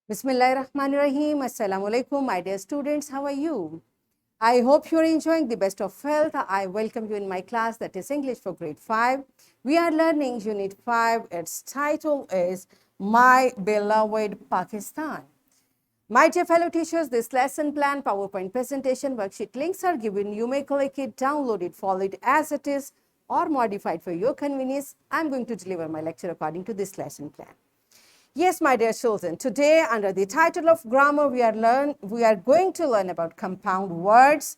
Bismillahirrahmanirrahim. Assalamu alaikum, my dear students. How are you? I hope you're enjoying the best of health. I welcome you in my class that is English for grade 5. We are learning Unit 5. Its title is My Beloved Pakistan. My dear fellow teachers, this lesson plan, PowerPoint presentation, worksheet links are given. You may click it, download it, follow it as it is, or modify it for your convenience. I'm going to deliver my lecture according to this lesson plan. Yes, my dear children, today under the title of grammar, we are going to learn about compound words.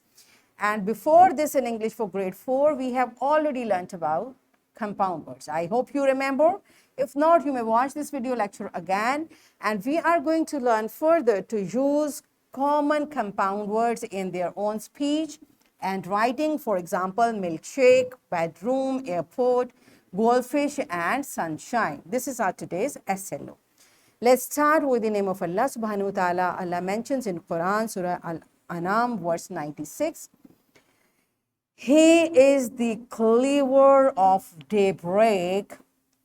And before this in English for grade 4, we have already learnt about compound words. I hope you remember. If not, you may watch this video lecture again. And we are going to learn further to use common compound words in their own speech and writing. For example, milkshake, bedroom, airport, goldfish, and sunshine. This is our today's SLO. Let's start with the name of Allah subhanahu wa ta'ala. Allah mentions in Quran, Surah Al-An'am, verse 96. He is the cleaver of daybreak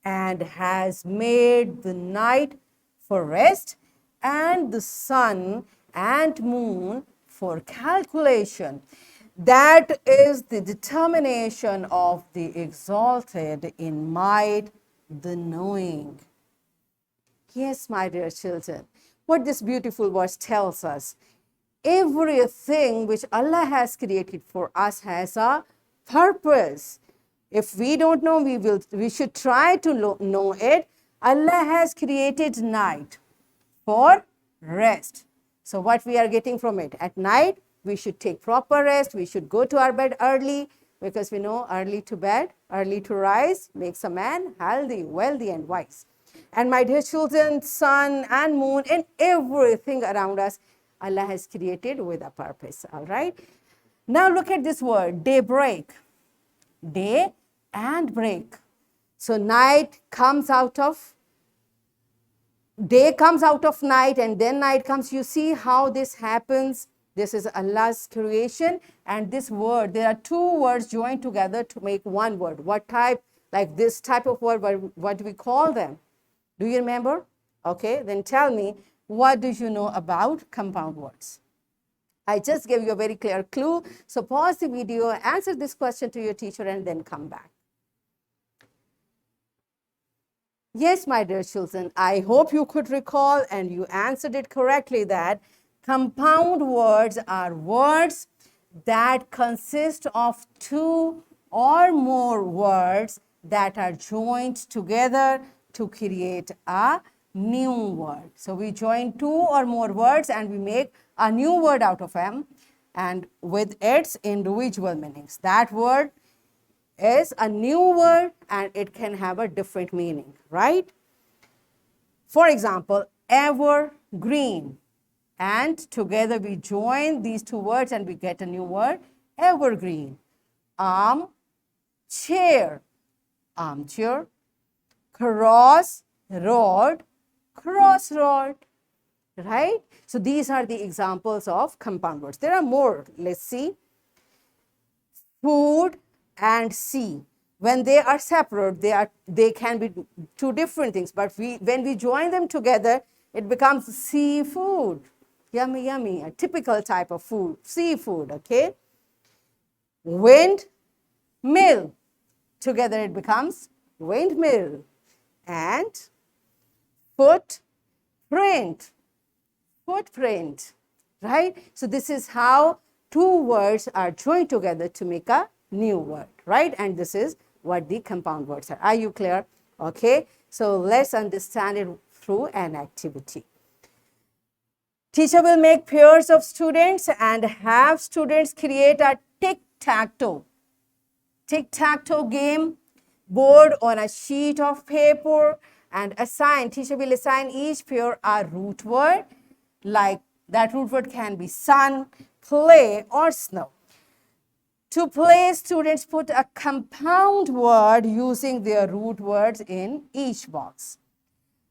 and has made the night for rest and the sun and moon for calculation. That is the determination of the exalted in might, the knowing. Yes, my dear children, what this beautiful verse tells us, everything which Allah has created for us has a purpose. If we don't know, we should try to know it. Allah has created night for rest. So what we are getting from it? At night, we should take proper rest. We should go to our bed early because we know early to bed, early to rise makes a man healthy, wealthy, and wise. And my dear children, sun and moon and everything around us, Allah has created with a purpose, all right? Now look at this word, daybreak. Day and break. So night comes out of, day comes out of night and then night comes. You see how this happens? This is Allah's creation, and this word, there are two words joined together to make one word. What type? Like this type of word, what do we call them? Do you remember? Okay, then tell me, what do you know about compound words? I just gave you a very clear clue. So pause the video, answer this question to your teacher, and then come back. Yes, my dear children, I hope you could recall and you answered it correctly that compound words are words that consist of two or more words that are joined together to create a new word. So we join two or more words and we make a new word out of them and with its individual meanings. That word is a new word and it can have a different meaning, right? For example, evergreen. And together we join these two words and we get a new word, evergreen. Chair, armchair. Crossroad, crossroad, right? So these are the examples of compound words. There are more. Let's see. Food and sea. When they are separate, they can be two different things. But when we join them together, it becomes seafood. Yummy, yummy. A typical type of food, seafood. Okay. Wind, mill. Together it becomes windmill. And footprint, footprint, right? So this is how two words are joined together to make a new word, right? And this is what the compound words are. Are you clear? Okay, so let's understand it through an activity. Teacher will make pairs of students and have students create a tic-tac-toe. Tic-tac-toe game board on a sheet of paper and teacher will assign each pair a root word, like that root word can be sun, play, or snow. To play, students put a compound word using their root words in each box.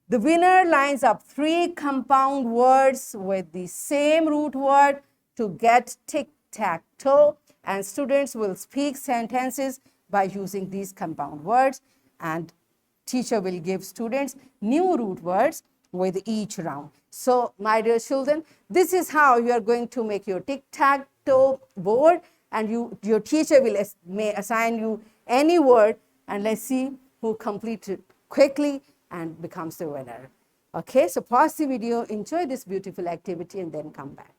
The winner lines up 3 compound words with the same root word to get tic-tac-toe, and students will speak sentences by using these compound words, and teacher will give students new root words with each round. So, my dear children, this is how you are going to make your tic-tac-toe board, and your teacher may assign you any word, and let's see who completes it quickly and becomes the winner. Okay, so pause the video, enjoy this beautiful activity, and then come back.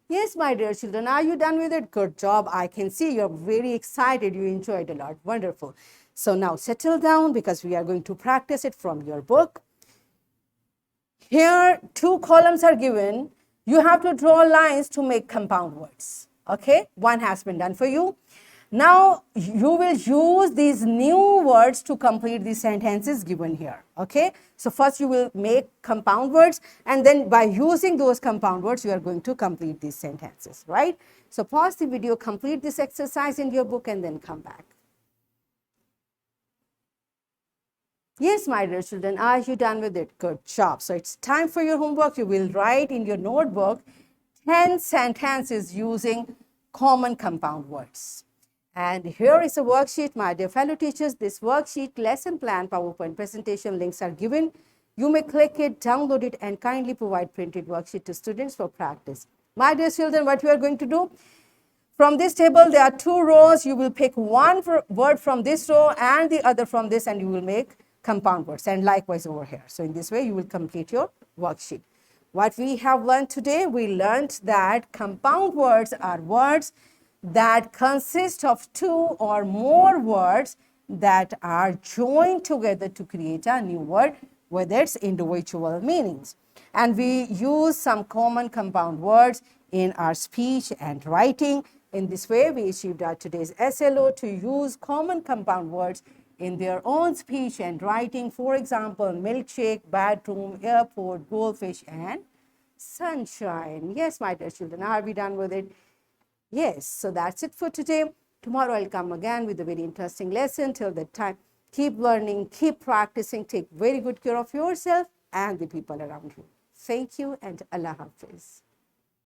Yes, my dear children, are you done with it? Good job. I can see you're very excited. You enjoyed a lot. Wonderful. So now settle down because we are going to practice it from your book. Here, 2 columns are given. You have to draw lines to make compound words. Okay, one has been done for you. Now, you will use these new words to complete the sentences given here. Okay, so first you will make compound words, and then by using those compound words, you are going to complete these sentences, right? So pause the video, complete this exercise in your book, and then come back. Yes, my dear children, are you done with it? Good job. So it's time for your homework. You will write in your notebook 10 sentences using common compound words. And here is a worksheet, my dear fellow teachers. This worksheet, lesson plan, PowerPoint presentation links are given. You may click it, download it, and kindly provide printed worksheet to students for practice. My dear children, what you are going to do? From this table, there are 2 rows. You will pick one word from this row and the other from this, and you will make compound words, and likewise over here. So in this way, you will complete your worksheet. What we have learned today, we learned that compound words are words that consist of 2 or more words that are joined together to create a new word with its individual meanings. And we use some common compound words in our speech and writing. In this way, we achieved our today's SLO to use common compound words in their own speech and writing. For example, milkshake, bedroom, airport, goldfish, and sunshine. Yes, my dear children, are we done with it? Yes, so that's it for today. Tomorrow I'll come again with a very interesting lesson. Till that time, keep learning, keep practicing, take very good care of yourself and the people around you. Thank you, and Allah Hafiz.